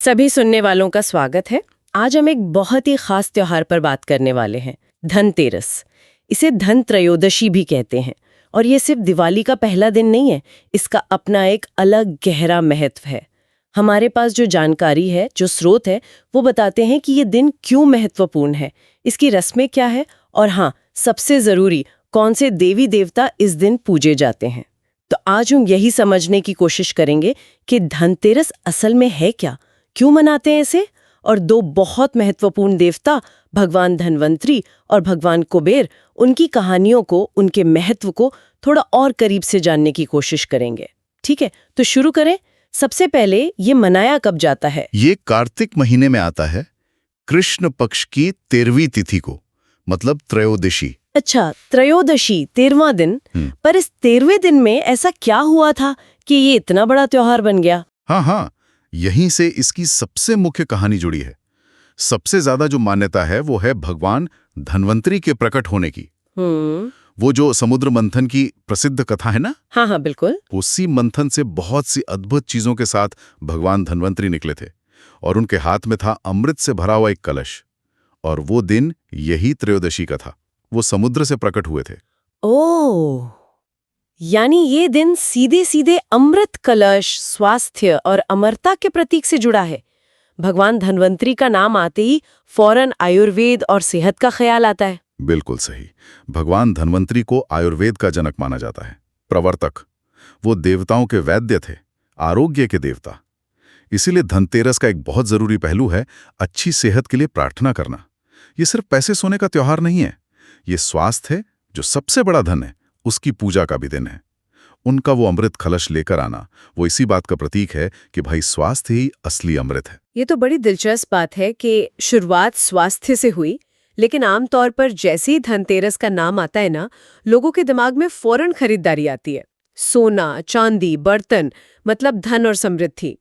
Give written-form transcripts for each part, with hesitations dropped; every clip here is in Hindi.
सभी सुनने वालों का स्वागत है। आज हम एक बहुत ही खास त्योहार पर बात करने वाले हैं, धनतेरस। इसे धन त्रयोदशी भी कहते हैं और ये सिर्फ दिवाली का पहला दिन नहीं है, इसका अपना एक अलग गहरा महत्व है। हमारे पास जो जानकारी है, जो स्रोत है, वो बताते हैं कि ये दिन क्यों महत्वपूर्ण है, इसकी रस्में क्या है और हाँ, सबसे जरूरी, कौन से देवी देवता इस दिन पूजे जाते हैं। तो आज हम यही समझने की कोशिश करेंगे कि धनतेरस असल में है क्या, क्यों मनाते हैं इसे, और दो बहुत महत्वपूर्ण देवता भगवान धन्वंतरी और भगवान कुबेर, उनकी कहानियों को, उनके महत्व को थोड़ा और करीब से जानने की कोशिश करेंगे। ठीक है, तो शुरू करें। सबसे पहले ये मनाया कब जाता है? ये कार्तिक महीने में आता है, कृष्ण पक्ष की 13वीं तिथि को, मतलब त्रयोदशी। अच्छा, त्रयोदशी, 13वां दिन। पर इस 13वें दिन में ऐसा क्या हुआ था कि ये इतना बड़ा त्योहार बन गया? हाँ, यहीं से इसकी सबसे मुख्य कहानी जुड़ी है। सबसे ज्यादा जो मान्यता है वो है भगवान धन्वंतरी के प्रकट होने की। वो जो समुद्र मंथन की प्रसिद्ध कथा है ना? हाँ, बिल्कुल। उसी मंथन से बहुत सी अद्भुत चीजों के साथ भगवान धन्वंतरी निकले थे और उनके हाथ में था अमृत से भरा हुआ एक कलश। और वो दिन यही त्रयोदशी का था। वो समुद्र से प्रकट हुए थे। ओह, यानी ये दिन सीधे सीधे अमृत कलश, स्वास्थ्य और अमरता के प्रतीक से जुड़ा है। भगवान धन्वंतरी का नाम आते ही फौरन आयुर्वेद और सेहत का ख्याल आता है। बिल्कुल सही। भगवान धन्वंतरी को आयुर्वेद का जनक माना जाता है, प्रवर्तक। वो देवताओं के वैद्य थे, आरोग्य के देवता। इसीलिए धनतेरस का एक बहुत जरूरी पहलू है अच्छी सेहत के लिए प्रार्थना करना। ये सिर्फ पैसे सोने का त्योहार नहीं है, ये स्वास्थ्य है, जो सबसे बड़ा धन है, उसकी पूजा का भी दिन है। उनका वो अमृत कलश लेकर आना, वो इसी बात का प्रतीक है कि भाई स्वास्थ्य ही असली अमृत है। ये तो बड़ी दिलचस्प बात है कि शुरुआत स्वास्थ्य से हुई, लेकिन आमतौर पर जैसे ही धनतेरस का नाम आता है ना, लोगों के दिमाग में फौरन खरीदारी आती है। सोना, चांदी, बर्तन, मतलब धन और समृद्धि।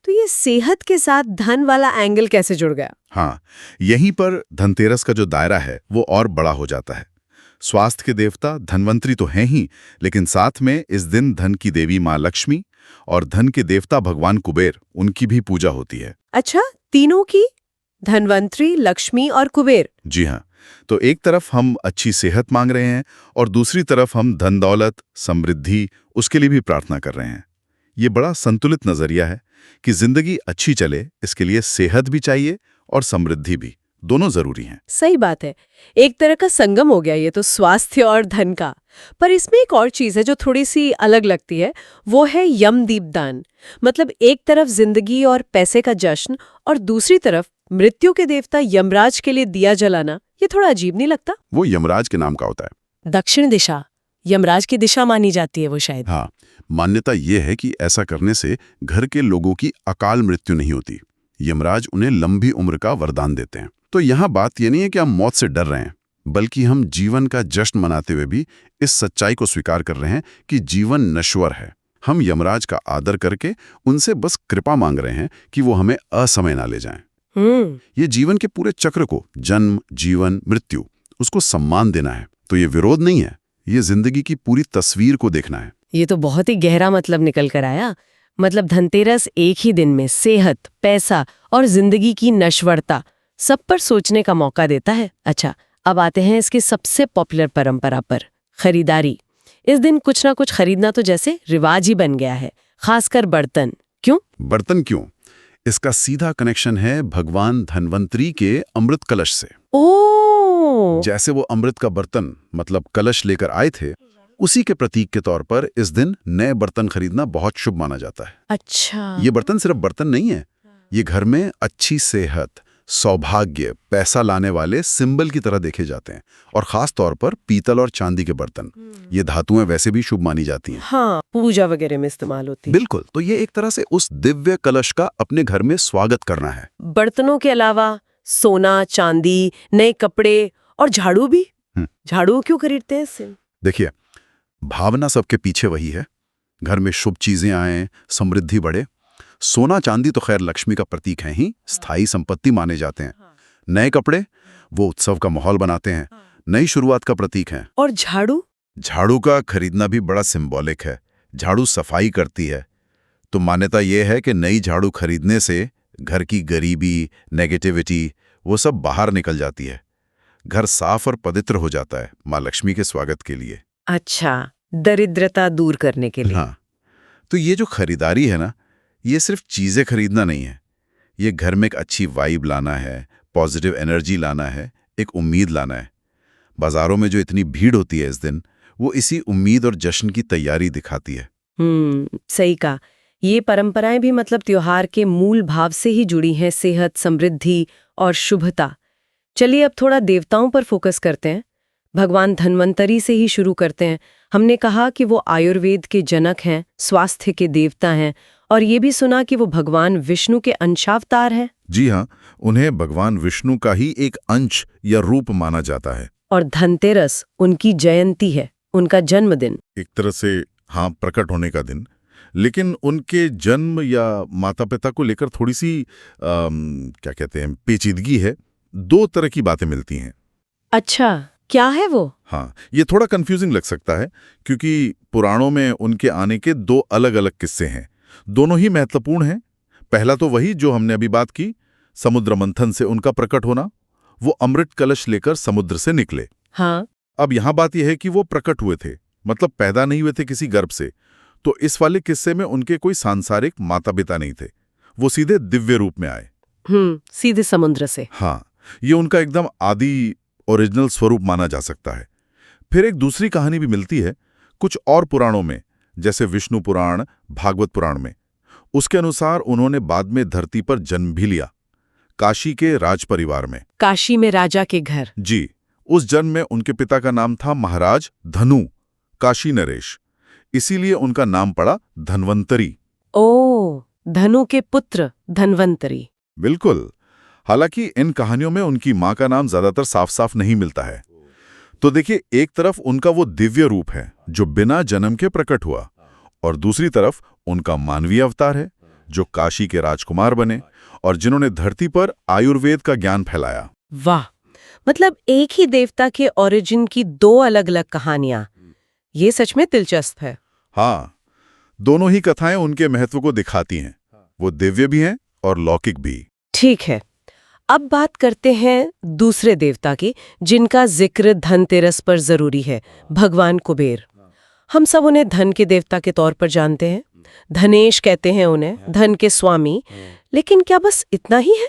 तो ये सेहत के साथ धन वाला एंगल कैसे जुड़ गया? हाँ, यहीं पर धनतेरस का जो दायरा है वो और बड़ा हो जाता है। स्वास्थ्य के देवता धन्वंतरी तो हैं ही, लेकिन साथ में इस दिन धन की देवी माँ लक्ष्मी और धन के देवता भगवान कुबेर, उनकी भी पूजा होती है। अच्छा, तीनों की? धन्वंतरी, लक्ष्मी और कुबेर? जी हाँ। तो एक तरफ हम अच्छी सेहत मांग रहे हैं और दूसरी तरफ हम धन दौलत, समृद्धि, उसके लिए भी प्रार्थना कर रहे हैं। ये बड़ा संतुलित नजरिया है कि जिंदगी अच्छी चले, इसके लिए सेहत भी चाहिए और समृद्धि भी, दोनों जरूरी हैं। सही बात है, एक तरह का संगम हो गया ये तो, स्वास्थ्य और धन का। पर इसमें एक और चीज है जो थोड़ी सी अलग लगती है, वो है यम दीपदान। मतलब एक तरफ जिंदगी और पैसे का जश्न और दूसरी तरफ मृत्यु के देवता यमराज के लिए दिया जलाना। ये थोड़ा अजीब नहीं लगता? वो यमराज के नाम का होता है। दक्षिण दिशा, यमराज की दिशा मानी जाती है वो शायद। हाँ, मान्यता ये है कि ऐसा करने से घर के लोगों की अकाल मृत्यु नहीं होती। यमराज उन्हें लंबी उम्र का वरदान देते हैं। तो यहाँ बात ये नहीं है कि हम मौत से डर रहे हैं, बल्कि हम जीवन का जश्न मनाते हुए भी इस सच्चाई को स्वीकार कर रहे हैं कि जीवन नश्वर है। हम यमराज का आदर करके उनसे बस कृपा मांग रहे हैं कि वो हमें असमय ना ले जाएं। ये जीवन के पूरे चक्र को, जन्म, जीवन, मृत्यु, उसको सम्मान देना है। तो ये विरोध नहीं है, ये जिंदगी की पूरी तस्वीर को देखना है। ये तो बहुत ही गहरा मतलब निकल कर आया। मतलब धनतेरस एक ही दिन में सेहत, पैसा और जिंदगी की नश्वरता सब पर सोचने का मौका देता है। अच्छा, अब आते हैं इसकी सबसे पॉपुलर परंपरा पर, खरीदारी। इस दिन कुछ ना कुछ खरीदना तो जैसे रिवाज ही बन गया है, खासकर बर्तन। क्यों? बर्तन क्यों? इसका सीधा कनेक्शन है भगवान धन्वंतरी के अमृत कलश से। ओह! जैसे वो अमृत का बर्तन, मतलब कलश लेकर आए थे, उसी के प्रतीक के तौर पर इस दिन नए बर्तन खरीदना बहुत शुभ माना जाता है। अच्छा। ये बर्तन सिर्फ बर्तन नहीं है, ये घर में अच्छी सेहत, सौभाग्य, पैसा लाने वाले सिंबल की तरह देखे जाते हैं। और खास तौर पर पीतल और चांदी के बर्तन, ये धातुएं वैसे भी शुभ मानी जाती हैं। हाँ, पूजा वगैरह में इस्तेमाल होती है। बिल्कुल। तो ये एक तरह से उस दिव्य कलश का अपने घर में स्वागत करना है। बर्तनों के अलावा सोना, चांदी, नए कपड़े और झाड़ू भी। झाड़ू क्यों खरीदते हैं इससे? देखिए, भावना सबके पीछे वही है, घर में शुभ चीजें आए, समृद्धि बढ़े। सोना चांदी तो खैर लक्ष्मी का प्रतीक है ही, स्थायी संपत्ति माने जाते हैं। नए कपड़े वो उत्सव का माहौल बनाते हैं, नई शुरुआत का प्रतीक है। और झाड़ू? झाड़ू का खरीदना भी बड़ा सिंबॉलिक है। झाड़ू सफाई करती है, तो मान्यता यह है कि नई झाड़ू खरीदने से घर की गरीबी, नेगेटिविटी वो सब बाहर निकल जाती है। घर साफ और पवित्र हो जाता है माँ लक्ष्मी के स्वागत के लिए। अच्छा, दरिद्रता दूर करने के लिए। हाँ, तो ये जो खरीदारी है ना, ये सिर्फ चीजें खरीदना नहीं है। ये घर में एक अच्छी वाइब लाना है, पॉजिटिव एनर्जी लाना है, एक उम्मीद लाना है। बाजारों में जो इतनी भीड़ होती है इस दिन, वो इसी उम्मीद और जश्न की तैयारी दिखाती है। सही कहा। ये परंपराएं भी मतलब त्योहार के मूल भाव से ही जुड़ी हैं, सेहत, समृद्धि और शुभता। चलिए अब थोड़ा देवताओं पर फोकस करते हैं। भगवान धन्वंतरी से ही शुरू करते हैं। हमने कहा कि वो आयुर्वेद के जनक हैं, स्वास्थ्य के देवता हैं, और ये भी सुना कि वो भगवान विष्णु के अंशावतार हैं। जी हाँ, उन्हें भगवान विष्णु का ही एक अंश या रूप माना जाता है। और धनतेरस उनकी जयंती है, उनका जन्मदिन। एक तरह से हाँ, प्रकट होने का दिन। लेकिन उनके जन्म या माता पिता को लेकर थोड़ी सी क्या कहते हैं, पेचीदगी है। दो तरह की बातें मिलती हैं। अच्छा, क्या है वो? हाँ, ये थोड़ा कंफ्यूजिंग लग सकता है क्योंकि पुराणों में उनके आने के दो अलग अलग किस्से हैं। दोनों ही महत्वपूर्ण हैं। पहला तो वही जो हमने अभी बात की, समुद्र मंथन से उनका प्रकट होना। वो अमृत कलश लेकर समुद्र से निकले। हाँ। अब यहां बात यह है कि वो प्रकट हुए थे, मतलब पैदा नहीं हुए थे किसी गर्भ से। तो इस वाले किस्से में उनके कोई सांसारिक माता पिता नहीं थे, वो सीधे दिव्य रूप में आए। सीधे समुद्र से। हाँ, ये उनका एकदम आदि ओरिजिनल स्वरूप माना जा सकता है। फिर एक दूसरी कहानी भी मिलती है कुछ और पुराणों में, जैसे विष्णु पुराण, भागवत पुराण में। उसके अनुसार उन्होंने बाद में धरती पर जन्म भी लिया, काशी के राज परिवार में। काशी में राजा के घर। जी, उस जन्म में उनके पिता का नाम था महाराज धनु, काशी नरेश। इसीलिए उनका नाम पड़ा धन्वंतरी। ओ, धनु के पुत्र धन्वंतरी। बिल्कुल। हालांकि इन कहानियों में उनकी मां का नाम ज्यादातर साफ साफ नहीं मिलता है। तो देखिए, एक तरफ उनका वो दिव्य रूप है जो बिना जन्म के प्रकट हुआ, और दूसरी तरफ उनका मानवीय अवतार है जो काशी के राजकुमार बने और जिन्होंने धरती पर आयुर्वेद का ज्ञान फैलाया। वाह, मतलब एक ही देवता के ओरिजिन की दो अलग अलग कहानियां। ये सच में दिलचस्प है। हाँ, दोनों ही कथाएं उनके महत्व को दिखाती हैं। वो दिव्य भी हैं और लौकिक भी। ठीक है, अब बात करते हैं दूसरे देवता की, जिनका जिक्र धनतेरस पर जरूरी है, भगवान कुबेर। हम सब उन्हें धन के देवता के तौर पर जानते हैं। धनेश कहते हैं उन्हें, धन के स्वामी। लेकिन क्या बस इतना ही है?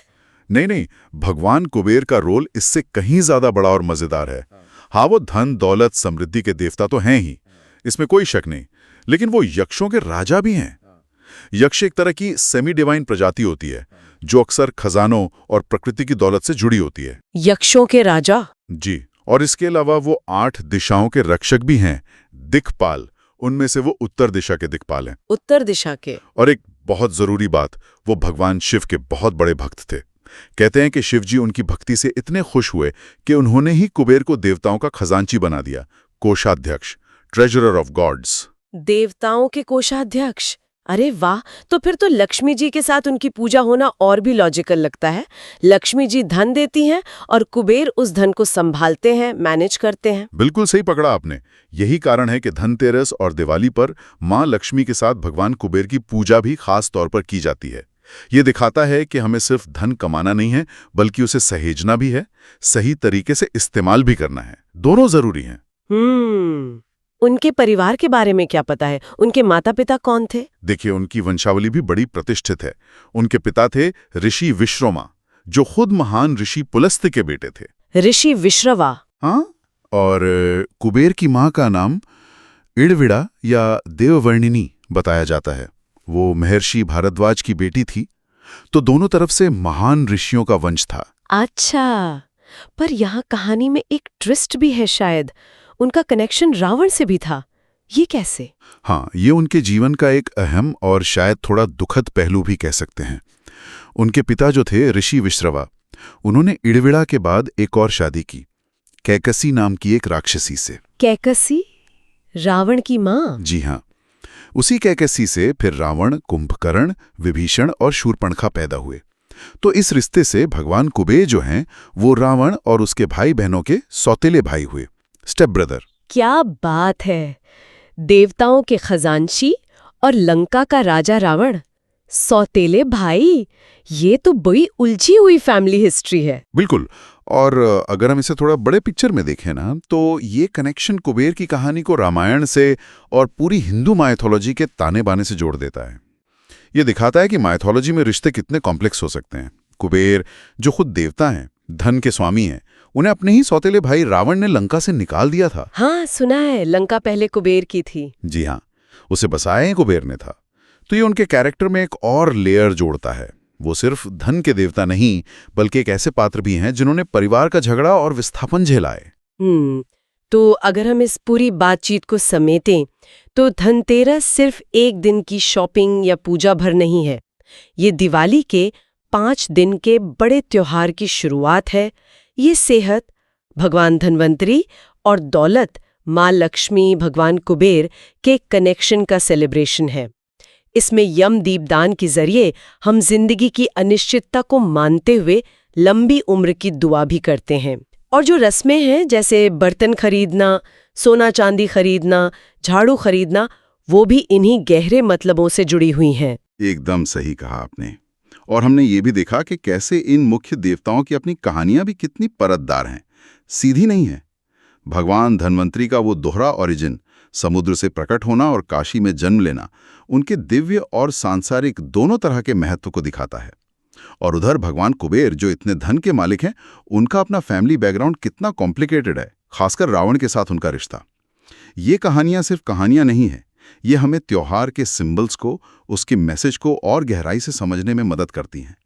नहीं नहीं, भगवान कुबेर का रोल इससे कहीं ज्यादा बड़ा और मजेदार है। हाँ, वो धन, दौलत, समृद्धि के देवता तो हैं ही, इसमें कोई शक नहीं। लेकिन वो यक्षों के राजा भी हैं। यक्ष एक तरह की सेमी डिवाइन प्रजाति होती है जो अक्सर खजानों और प्रकृति की दौलत से जुड़ी होती है। यक्षों के राजा? जी, और इसके अलावा वो 8 दिशाओं के रक्षक भी हैं, दिक्पाल। उनमें से वो उत्तर दिशा के दिक्पाल हैं। उत्तर दिशा के? और एक बहुत जरूरी बात, वो भगवान शिव के बहुत बड़े भक्त थे। कहते हैं कि शिव जी उनकी भक्ति से इतने खुश हुए कि उन्होंने ही कुबेर को देवताओं का खजांची बना दिया, कोषाध्यक्ष, ट्रेजरर ऑफ गॉड्स। देवताओं के कोषाध्यक्ष? अरे वाह, तो फिर तो लक्ष्मी जी के साथ उनकी पूजा होना और भी लॉजिकल लगता है। लक्ष्मी जी धन देती हैं और कुबेर उस धन को संभालते हैं, मैनेज करते हैं। बिल्कुल सही पकड़ा आपने। यही कारण है कि धनतेरस और दिवाली पर मां लक्ष्मी के साथ भगवान कुबेर की पूजा भी खास तौर पर की जाती है। ये दिखाता है कि हमें सिर्फ धन कमाना नहीं है, बल्कि उसे सहेजना भी है, सही तरीके से इस्तेमाल भी करना है। दोनों जरूरी हैं। उनके परिवार के बारे में क्या पता है? उनके माता पिता कौन थे? देखिए, उनकी वंशावली भी बड़ी प्रतिष्ठित है। उनके पिता थे ऋषि विश्रमा, जो खुद महान ऋषि पुलस्त्य के बेटे थे। ऋषि विश्रवा? हाँ, और कुबेर की मां का नाम इड़विड़ा या देववर्णिनी बताया जाता है। वो महर्षि भारद्वाज की बेटी थी, तो दोनों तरफ से महान ऋषियों का वंश था। अच्छा, पर यहाँ कहानी में एक ट्विस्ट भी है शायद। उनका कनेक्शन रावण से भी था। ये कैसे? हाँ, ये उनके जीवन का एक अहम और शायद थोड़ा दुखद पहलू भी कह सकते हैं। उनके पिता जो थे ऋषि विश्रवा, उन्होंने इड़विड़ा के बाद एक और शादी की, कैकसी नाम की एक राक्षसी से। कैकसी? रावण की माँ? जी हाँ, उसी कैकसी से फिर रावण, कुंभकर्ण, विभीषण और शूर्पणखा पैदा हुए। तो इस रिश्ते से भगवान कुबेर जो हैं, वो रावण और उसके भाई बहनों के सौतेले भाई हुए, स्टेप ब्रदर। क्या बात है! देवताओं के खजांची और लंका का राजा रावण, सौतेले भाई। ये तो बड़ी उलझी हुई फैमिली हिस्ट्री है। बिल्कुल। और अगर हम इसे थोड़ा बड़े पिक्चर में देखें ना, तो ये कनेक्शन कुबेर की कहानी को रामायण से और पूरी हिंदू माइथोलॉजी के ताने बाने से जोड़ देता है। ये दिखाता है कि माइथोलॉजी में रिश्ते कितने कॉम्प्लेक्स हो सकते हैं। कुबेर, जो खुद देवता हैं, धन के स्वामी हैं, उन्हें अपने ही सौतेले भाई रावण ने लंका से निकाल दिया था। हाँ, सुना है, लंका पहले कुबेर की थी। जी हाँ, उसे बसाया ही कुबेर ने था। तो ये उनके कैरेक्टर में एक और लेयर जोड़ता है। वो सिर्फ धन के देवता नहीं, बल्कि एक ऐसे पात्र भी हैं जिन्होंने परिवार का झगड़ा और विस्थापन झेला है। तो अगर हम इस पूरी बातचीत को समेटें, तो धनतेरस सिर्फ एक दिन की शॉपिंग या पूजा भर नहीं है। ये दिवाली के 5 दिन के बड़े त्योहार की शुरुआत है। ये सेहत, भगवान धन्वंतरी, और दौलत, माँ लक्ष्मी, भगवान कुबेर के कनेक्शन का सेलिब्रेशन है। इसमें यम दीपदान के जरिए हम जिंदगी की अनिश्चितता को मानते हुए लंबी उम्र की दुआ भी करते हैं। और जो रस्में हैं, जैसे बर्तन खरीदना, सोना चांदी खरीदना, झाड़ू खरीदना, वो भी इन्हीं गहरे मतलबों से जुड़ी हुई हैं। एकदम सही कहा आपने। और हमने ये भी देखा कि कैसे इन मुख्य देवताओं की अपनी कहानियां भी कितनी परतदार हैं, सीधी नहीं है। भगवान धन्वंतरी का वो दोहरा ओरिजिन, समुद्र से प्रकट होना और काशी में जन्म लेना, उनके दिव्य और सांसारिक दोनों तरह के महत्व को दिखाता है। और उधर भगवान कुबेर, जो इतने धन के मालिक हैं, उनका अपना फैमिली बैकग्राउंड कितना कॉम्प्लिकेटेड है, खासकर रावण के साथ उनका रिश्ता। ये कहानियां सिर्फ कहानियां नहीं हैं, ये हमें त्योहार के सिंबल्स को, उसके मैसेज को और गहराई से समझने में मदद करती हैं।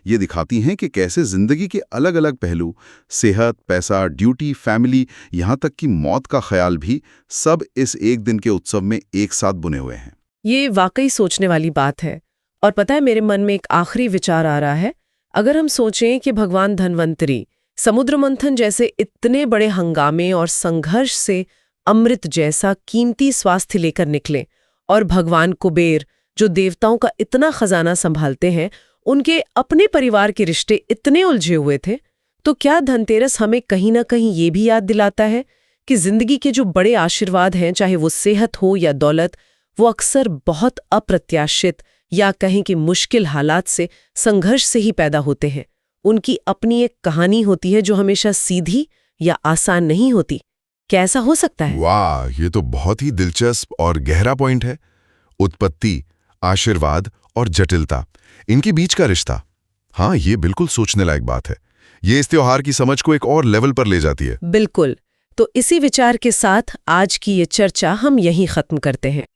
ये दिखाती हैं कि कैसे जिंदगी के अलग अलग पहलू, सेहत, पैसा, ड्यूटी, फैमिली, यहाँ तक कि मौत का ख्याल भी, सब इस एक दिन के उत्सव में एक साथ बुने हुए हैं। ये वाकई सोचने वाली बात है। और पता है, मेरे मन में एक आखिरी विचार आ रहा है। अगर हम सोचें कि भगवान धन्वंतरी समुद्र मंथन जैसे इतने बड़े हंगामे और संघर्ष से अमृत जैसा कीमती स्वास्थ्य लेकर निकले, और भगवान कुबेर, जो देवताओं का इतना खजाना संभालते हैं, उनके अपने परिवार के रिश्ते इतने उलझे हुए थे, तो क्या धनतेरस हमें कहीं ना कहीं ये भी याद दिलाता है कि जिंदगी के जो बड़े आशीर्वाद हैं, चाहे वो सेहत हो या दौलत, वो अक्सर बहुत अप्रत्याशित या कहें कि मुश्किल हालात से, संघर्ष से ही पैदा होते हैं। उनकी अपनी एक कहानी होती है जो हमेशा सीधी या आसान नहीं होती। क्या ऐसा हो सकता है? वाह, ये तो बहुत ही दिलचस्प और गहरा पॉइंट है। उत्पत्ति, आशीर्वाद और जटिलता, इनके बीच का रिश्ता। हाँ, ये बिल्कुल सोचने लायक बात है। ये इस त्योहार की समझ को एक और लेवल पर ले जाती है। बिल्कुल। तो इसी विचार के साथ आज की ये चर्चा हम यहीं खत्म करते हैं।